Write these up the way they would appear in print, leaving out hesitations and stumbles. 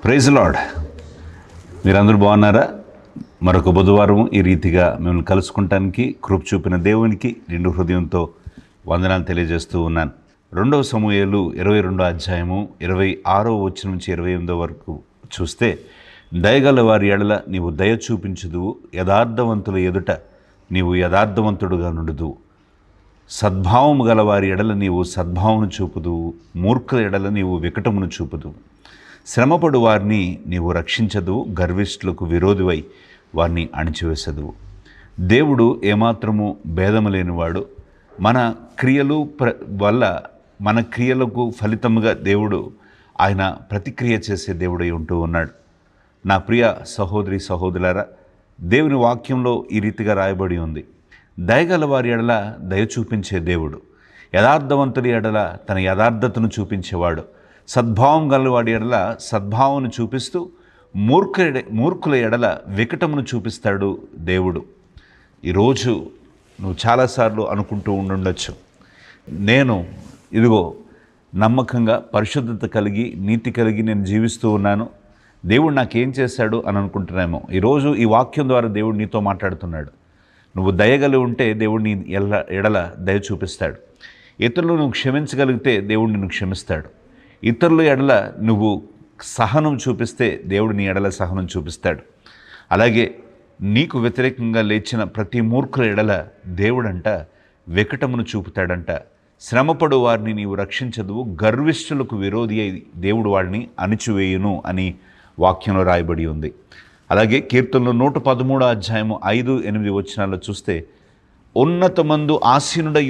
Praise lord. మీరందరూ బాగున్నారా? మరొక బుధవారం ఈ రీతిగా మిమ్మల్ని కలుసుకుంటానికి కృప చూపిన దేవునికి నిండు హృదయంతో వందనాలు తెలియజేస్తూ ఉన్నాను. 2 సమూయేలు 22 అధ్యాయము 26వ వచనం నుంచి 28వ వరకు చూస్తే, దయగల వారి ఎడల నీవు దయ చూపించుదువు, యథార్థవంతుల ఎదుట నీవు యథార్థవంతుడుగా నుండుదువు, సద్భావము గల వారి ఎడల నీవు సద్భావమును చూపుదువు, మూర్ఖుల ఎడల నీవు వికటమును చూపుదువు, శ్రమపడు వారిని నీవు రక్షించదువు, గర్విష్ఠులకు విరోధివై వారిని అణిచివేసదువు. దేవుడు ఏమాత్రము భేదము లేనివాడు. మన క్రియలు వల్ల మన క్రియలకు ఫలితముగా దేవుడు ఆయన ప్రతిక్రియ చేసే దేవుడై ఉంటూ ఉన్నాడు. నా ప్రియ సహోదరి సహోదరులారా, దేవుని వాక్యంలో ఈ రీతిగా రాయబడి ఉంది, దయగల వారి ఎడల దయ చూపించే దేవుడు, యథార్థవంతుడి ఎడల తన యథార్థతను చూపించేవాడు, సద్భావం గలవాడి ఎడల సద్భావమును చూపిస్తూ మూర్ఖుల ఎడల వికటమును చూపిస్తాడు దేవుడు. ఈరోజు నువ్వు చాలాసార్లు అనుకుంటూ ఉండుండొచ్చు, నేను ఇదిగో నమ్మకంగా పరిశుద్ధత కలిగి నీతి కలిగి నేను జీవిస్తూ ఉన్నాను, దేవుడు నాకేం చేశాడు అని అనుకుంటున్నామో. ఈరోజు ఈ వాక్యం ద్వారా దేవుడు నీతో మాట్లాడుతున్నాడు. నువ్వు దయగలి ఉంటే దేవుడు నీ ఎడల దయ చూపిస్తాడు. ఇతరులు నువ్వు క్షమించగలిగితే దేవుడు నిన్ను క్షమిస్తాడు. ఇతరుల ఎడల నువ్వు సహనం చూపిస్తే దేవుడు నీ ఎడల సహనం చూపిస్తాడు. అలాగే నీకు వ్యతిరేకంగా లేచిన ప్రతి మూర్ఖుల ఎడల దేవుడంట వికటమును చూపుతాడంట. శ్రమపడు వారిని నీవు రక్షించదువు, గర్విష్ఠులకు విరోధి అయి దేవుడు వాడిని అణిచివేయును అని వాక్యంలో రాయబడి ఉంది. అలాగే కీర్తనలో 113 అధ్యాయము 5-8 వచనాల్లో చూస్తే, ఉన్నతమందు ఆసీనుడై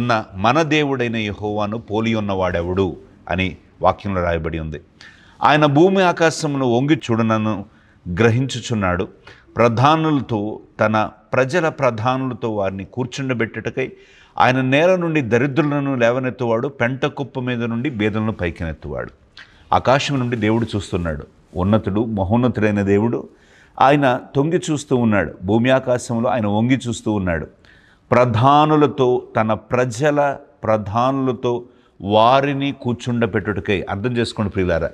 ఉన్న మన దేవుడైన యెహోవాను పోలి ఉన్నవాడెవడు అని వాక్యంలో రాయబడి ఉంది. ఆయన భూమి ఆకాశమును వంగి చూడనను గ్రహించుచున్నాడు. ప్రధానులతో తన ప్రజల ప్రధానులతో వారిని కూర్చుండబెట్టుటకై ఆయన నేల నుండి దరిద్రులను లేవనెత్తువాడు, పెంట కుప్ప మీద నుండి బీదలను పైకెనెత్తువాడు. ఆకాశం నుండి దేవుడు చూస్తున్నాడు. ఉన్నతుడు మహోన్నతుడైన దేవుడు ఆయన తొంగి చూస్తూ ఉన్నాడు. భూమి ఆకాశంలో ఆయన వంగి చూస్తూ ఉన్నాడు. ప్రధానులతో తన ప్రజల ప్రధానులతో వారిని కూర్చుండబెట్టుటకై, అర్థం చేసుకోండి ప్రియులారా,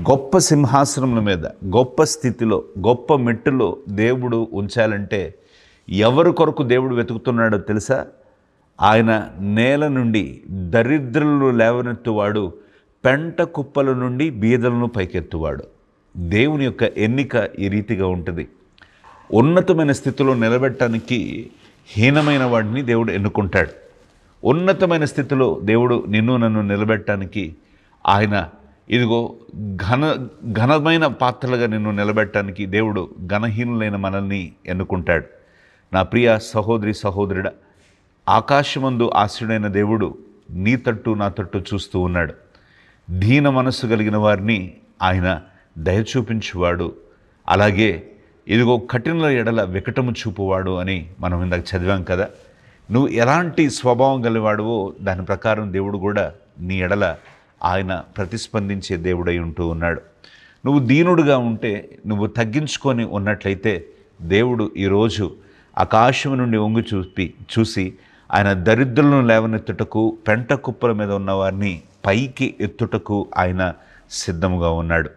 గొప్ప సింహాసనముల మీద గొప్ప స్థితిలో గొప్ప మెట్టులో దేవుడు ఉంచాలంటే ఎవరి కొరకు దేవుడు వెతుకుతున్నాడో తెలుసా? ఆయన నేల నుండి దరిద్రులను లేవనెత్తువాడు, పెంట కుప్పల నుండి బీదలను పైకెత్తువాడు. దేవుని యొక్క ఎన్నిక ఈ రీతిగా ఉంటుంది. ఉన్నతమైన స్థితిలో నిలబెట్టడానికి హీనమైన వాడిని దేవుడు ఎన్నుకుంటాడు. ఉన్నతమైన స్థితిలో దేవుడు నిన్ను నన్ను నిలబెట్టడానికి ఆయన ఇదిగో ఘనమైన పాత్రలుగా నిన్ను నిలబెట్టడానికి దేవుడు ఘనహీనులైన మనల్ని ఎన్నుకుంటాడు. నా ప్రియ సహోదరి సహోదరుడా, ఆకాశమందు ఆశ్రుడైన దేవుడు నీ తట్టు నా తట్టు చూస్తూ ఉన్నాడు. దీన మనస్సు కలిగిన వారిని ఆయన దయ చూపించువాడు. అలాగే ఇదిగో కఠినుల ఎడల వికటము చూపువాడు అని మనం ఇందాక చదివాం కదా. నువ్వు ఎలాంటి స్వభావం గలవాడువో దాని ప్రకారం దేవుడు కూడా నీ ఎడల ఆయన ప్రతిస్పందించే దేవుడై ఉంటూ ఉన్నాడు. నువ్వు దీనుడుగా ఉంటే, నువ్వు తగ్గించుకొని ఉన్నట్లయితే దేవుడు ఈరోజు ఆకాశం నుండి వంగి చూసి ఆయన దరిద్రులను లేవనెత్తుటకు, పెంట కుప్పల మీద ఉన్నవారిని పైకి ఎత్తుటకు ఆయన సిద్ధముగా ఉన్నాడు.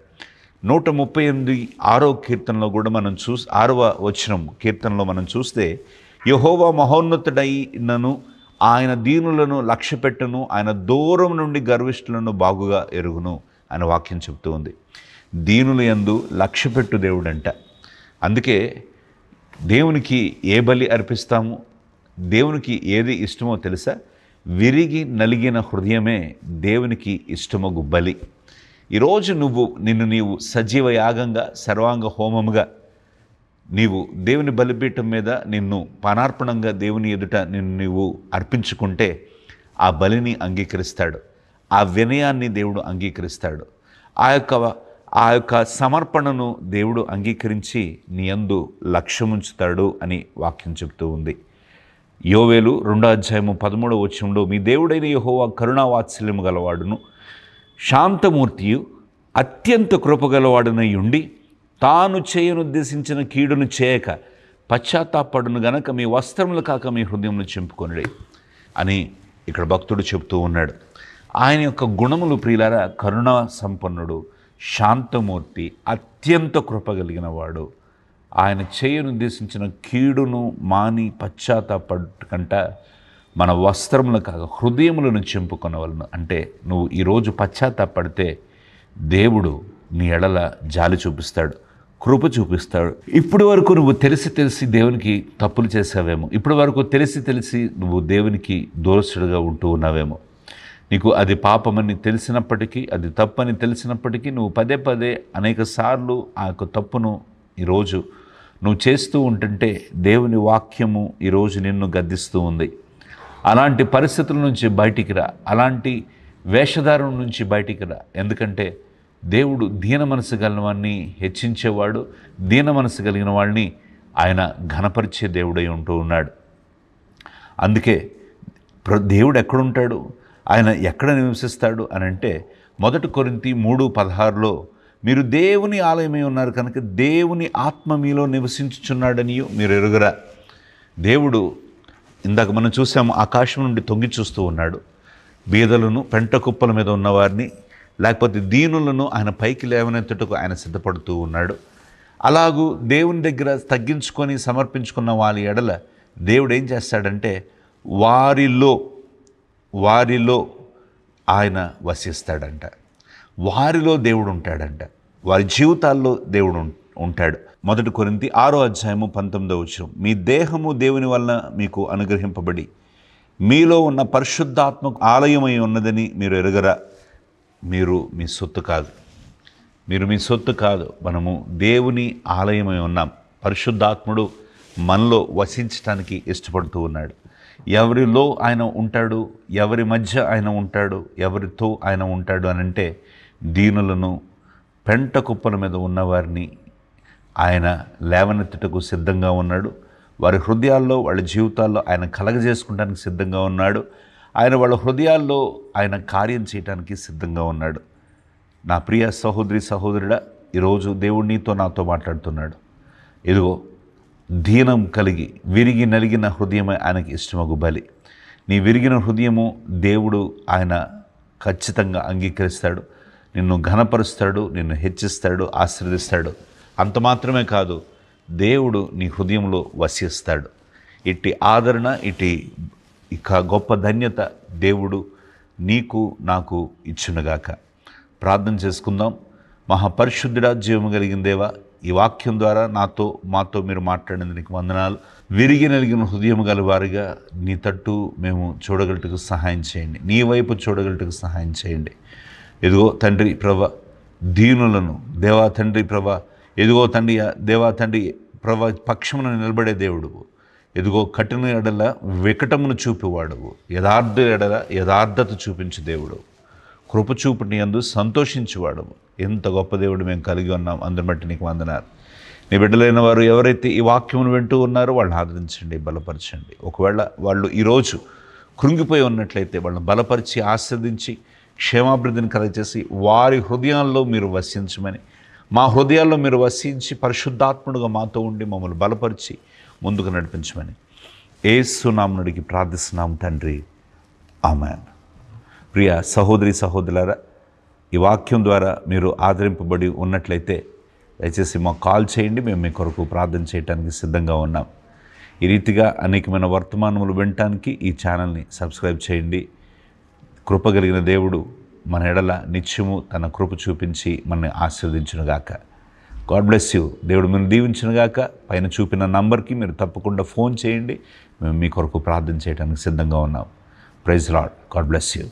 138 కీర్తనలో కూడా మనం 6వ వచనం కీర్తనలో మనం చూస్తే, యెహోవా మహోన్నతుడైనను ఆయన దీనులను లక్ష్యపెట్టును, ఆయన దూరం నుండి గర్విష్ఠులను బాగుగా ఎరుగును అని వాక్యం చెప్తూ ఉంది. దీనుల యందు లక్ష్యపెట్టు దేవుడంట. అందుకే దేవునికి ఏ బలి అర్పిస్తాము, దేవునికి ఏది ఇష్టమో తెలుసా? విరిగి నలిగిన హృదయమే దేవునికి ఇష్టమగు బలి. ఈరోజు నిన్ను నీవు సజీవ యాగంగా, సర్వాంగ హోమముగా నీవు దేవుని బలిపీఠం మీద నిన్ను పానార్పణంగా దేవుని ఎదుట నిన్ను నీవు అర్పించుకుంటే ఆ బలిని అంగీకరిస్తాడు. ఆ వినయాన్ని దేవుడు అంగీకరిస్తాడు. ఆ యొక్క సమర్పణను దేవుడు అంగీకరించి నీ యందు లక్ష్యముంచుతాడు అని వాక్యం చెప్తూ ఉంది. యోవేలు 2వ అధ్యాయము 13వ వచనంలో, మీ దేవుడైన యెహోవా కరుణావాత్సల్యము గలవాడును, శాంతమూర్తియు, అత్యంత కృపగలవాడునై ఉండి, తాను చేయనుద్దేశించిన కీడును చేయక పశ్చాత్తాపడును గనక మీ వస్త్రములు కాక మీ హృదయమును చింపుకొనుడి అని ఇక్కడ భక్తుడు చెప్తూ ఉన్నాడు. ఆయన యొక్క గుణములు ప్రియులారా, కరుణా సంపన్నుడు, శాంతమూర్తి, అత్యంత కృప కలిగిన వాడు. ఆయన చేయనుద్దేశించిన కీడును మాని పశ్చాత్తాపడకంట మన వస్త్రములు కాక హృదయములను చింపుకొనవలను. అంటే నువ్వు ఈరోజు పశ్చాత్తాపడితే దేవుడు నీ ఎడల జాలి చూపిస్తాడు, కృప చూపిస్తాడు. ఇప్పటి వరకు నువ్వు తెలిసి దేవునికి తప్పులు చేసావేమో, ఇప్పటి వరకు తెలిసి నువ్వు దేవునికి దోషుడుగా ఉంటూ ఉన్నావేమో. నీకు అది పాపమని తెలిసినప్పటికీ, అది తప్పని తెలిసినప్పటికీ నువ్వు పదే అనేక సార్లు ఆ యొక్క తప్పును ఈరోజు నువ్వు చేస్తూ ఉంటుంటే దేవుని వాక్యము ఈరోజు నిన్ను గద్దిస్తూ ఉంది. అలాంటి పరిస్థితుల నుంచి బయటికి రా, అలాంటి వేషధారం నుంచి బయటికి రా. ఎందుకంటే దేవుడు దీన మనసు కలిగిన వాడిని హెచ్చించేవాడు, దీన మనసు కలిగిన వాడిని ఆయన ఘనపరిచే దేవుడై ఉంటూ ఉన్నాడు. అందుకే దేవుడు ఎక్కడుంటాడు, ఆయన ఎక్కడ నివసిస్తాడు అని అంటే 1 కొరింథీ 3:16లో మీరు దేవుని ఆలయమై ఉన్నారు కనుక దేవుని ఆత్మ మీలో నివసించుచున్నాడని మీరు ఎరుగరా. దేవుడు ఇందాక మనం చూసాము, ఆకాశం నుండి తొంగి చూస్తూ ఉన్నాడు. బీదలను, పెంట కుప్పల మీద ఉన్నవారిని, లేకపోతే దీనులను ఆయన పైకి లేవనెత్తుటకు ఆయన సిద్ధపడుతూ ఉన్నాడు. అలాగూ దేవుని దగ్గర తగ్గించుకొని సమర్పించుకున్న వాళ్ళ ఎడల దేవుడు ఏం చేస్తాడంటే వారిలో ఆయన వసిస్తాడంట. వారిలో దేవుడు ఉంటాడంట, వారి జీవితాల్లో దేవుడు ఉంటాడు. 1 కొరింథీ 6:19 మీ దేహము దేవుని వలన మీకు అనుగ్రహింపబడి మీలో ఉన్న పరిశుద్ధాత్మకు ఆలయమై ఉన్నదని మీరు ఎరుగరా. మీరు మీ సొత్తు కాదు, మనము దేవుని ఆలయమై ఉన్నాం. పరిశుద్ధాత్ముడు మనలో వసించడానికి ఇష్టపడుతూ ఉన్నాడు. ఎవరిలో ఆయన ఉంటాడు, ఎవరి మధ్య ఆయన ఉంటాడు, ఎవరితో ఆయన ఉంటాడు అని అంటే దీనులను, పెంట కుప్పల మీద ఉన్నవారిని ఆయన లేవనెత్తుటకు సిద్ధంగా ఉన్నాడు. వారి హృదయాల్లో, వాళ్ళ జీవితాల్లో ఆయన కలగజేసుకోవడానికి సిద్ధంగా ఉన్నాడు. ఆయన వాళ్ళ హృదయాల్లో ఆయన కార్యం చేయడానికి సిద్ధంగా ఉన్నాడు. నా ప్రియ సహోదరి సహోదరుడా, ఈరోజు దేవుడు నీతో నాతో మాట్లాడుతున్నాడు. ఇదిగో దీనం కలిగి విరిగి నలిగిన హృదయమే ఆయనకి ఇష్టమగు బలి. నీ విరిగిన హృదయము దేవుడు ఆయన ఖచ్చితంగా అంగీకరిస్తాడు, నిన్ను ఘనపరుస్తాడు, నిన్ను హెచ్చిస్తాడు, ఆశీర్వదిస్తాడు. అంత మాత్రమే కాదు, దేవుడు నీ హృదయంలో వసిస్తాడు. ఇట్టి ఆదరణ, ఇక గొప్ప ధన్యత దేవుడు నీకు నాకు ఇచ్చునుగాక. ప్రార్థన చేసుకుందాం. మహాపరిశుద్ధుడా, జీవము కలిగిన దేవా, ఈ వాక్యం ద్వారా మాతో మీరు మాట్లాడినందుకు నీకు వందనాలు. విరిగి నలిగిన హృదయం గలవారిగా నీ తట్టు మేము చూడగలటకు సహాయం చేయండి, నీ వైపు చూడగలటకు సహాయం చేయండి. ఎదుగో తండ్రి ప్రభ దీనులను, దేవా తండ్రి ప్రభ, ఎదుగో తండ్రి దేవా తండ్రి ప్రభ పక్షమున నిలబడే దేవుడువు. ఎదుగో కఠిన ఎడల వికటమును చూపివాడువు, యథార్థ ఎడల యథార్థత చూపించు దేవుడు, కృప చూపుని యందు సంతోషించేవాడు. ఎంత గొప్ప దేవుడు మేము కలిగి ఉన్నాం. అందరి బట్టి నీకు వందనాలు. నీ బిడ్డలైన వారు ఎవరైతే ఈ వాక్యమును వింటూ ఉన్నారో వాళ్ళని ఆదరించండి, బలపరచండి. ఒకవేళ వాళ్ళు ఈరోజు కృంగిపోయి ఉన్నట్లయితే వాళ్ళని బలపరిచి, ఆస్వాదించి, క్షేమాభివృద్ధిని కలగచేసి వారి హృదయాల్లో మీరు వసించమని, మా హృదయాల్లో మీరు వసించి పరిశుద్ధాత్ముడుగా మాతో ఉండి మమ్మల్ని బలపరిచి ముందుకు నడిపించమని యేసు నామమున ప్రార్థిస్తున్నాం తండ్రి, ఆమేన్. ప్రియ సహోదరి సహోదరులారా, ఈ వాక్యం ద్వారా మీరు ఆదరింపబడి ఉన్నట్లయితే దయచేసి మాకు కాల్ చేయండి, మేము మీ కొరకు ప్రార్థన చేయడానికి సిద్ధంగా ఉన్నాం. ఈ రీతిగా అనేకమైన వర్తమానములు వినటానికి ఈ ఛానల్ని సబ్స్క్రైబ్ చేయండి. కృప కలిగిన దేవుడు మన ఎడల నిత్యము తన కృప చూపించి మనల్ని ఆశీర్వదించునుగాక. God bless you. దేవుడు మిమ్మల్ని దీవించునుగాక. పైన చూపిన నంబర్కి మీరు తప్పకుండా ఫోన్ చేయండి, మేము మీ కొరకు ప్రార్థన చేయడానికి సిద్ధంగా ఉన్నాం. Praise lord. God bless you.